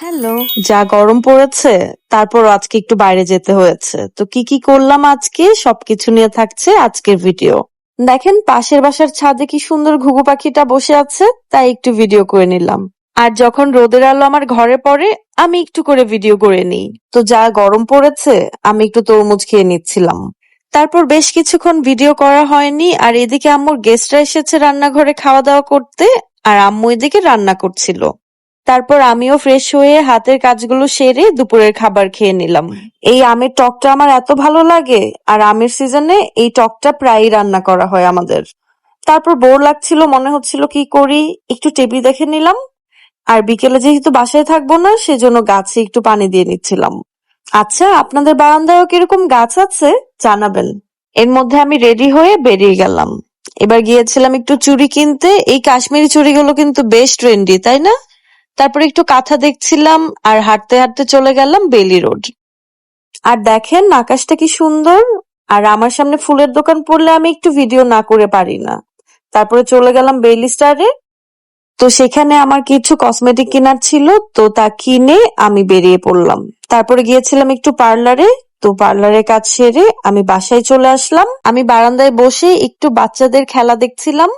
Hello. যা গরম পড়েছে, তারপর আজকে একটু বাইরে যেতে হয়েছে। তো কি কি করলাম আজকে সবকিছু নিয়ে থাকছে আজকের ভিডিও। দেখেন পাশের বাসার ছাদে কি সুন্দর ঘুঘু পাখিটা বসে আছে, তাই একটু ভিডিও করে নিলাম। আর যখন রোদের আলো আমার ঘরে পড়ে, আমি একটু করে ভিডিও করে নিই। তো যা গরম পড়েছে, আমি একটু তরমুজ খেয়ে নিচ্ছিলাম। তারপর বেশ কিছুক্ষণ ভিডিও করা হয়নি, আর এদিকে আম্মুর গেস্টরা এসেছে রান্নাঘরে খাওয়া দাওয়া করতে, আর আম্মু এদিকে রান্না করছিল। তারপর আমিও ফ্রেশ হয়ে হাতের কাজগুলো সেরে দুপুরের খাবার খেয়ে নিলাম। এই আমের টকটা আমার এত ভালো লাগে, আর আমের সিজনে এই টকটা প্রায়ই রান্না করা হয় আমাদের। তারপর বোর লাগছিল, মনে হচ্ছিল কি করি, একটু টিভি দেখে নিলাম। আর বিকেলে যেহেতু বাসায় থাকবো না, সেজন্য গাছে একটু পানি দিয়ে নিচ্ছিলাম। আচ্ছা, আপনাদের বারান্দায়ও কিরকম গাছ আছে জানাবেন। এর মধ্যে আমি রেডি হয়ে বেরিয়ে গেলাম। এবার গিয়েছিলাম একটু চুড়ি কিনতে। এই কাশ্মীরি চুড়িগুলো কিন্তু বেশ ট্রেন্ডি, তাই না? তারপর একটু কাঁথা দেখছিলাম, আর হাঁটতে হাঁটতে চলে গেলাম বেলি রোড। আর দেখেন আকাশটা কি সুন্দর। আর আমার সামনে ফুলের দোকান পড়লে আমি একটু ভিডিও না করে পারি না। তারপরে চলে গেলাম বেইলি স্টারে। তো সেখানে আমার কিছু কসমেটিক কেনার ছিল, তো তা কিনে আমি বেরিয়ে পড়লাম। তারপরে গিয়েছিলাম একটু পার্লারে। তো পার্লারের কাজ সেরে আমি বাসায় চলে আসলাম। আমি বারান্দায় বসে একটু বাচ্চাদের খেলা দেখছিলাম,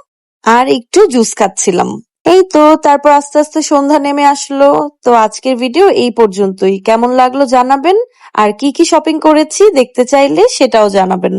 আর একটু জুস খাচ্ছিলাম। এই তো তারপর আস্তে আস্তে সন্ধ্যা নেমে আসলো। তো আজকের ভিডিও এই পর্যন্তই। কেমন লাগলো জানাবেন, আর কি কি শপিং করেছি দেখতে চাইলে সেটাও জানাবেন।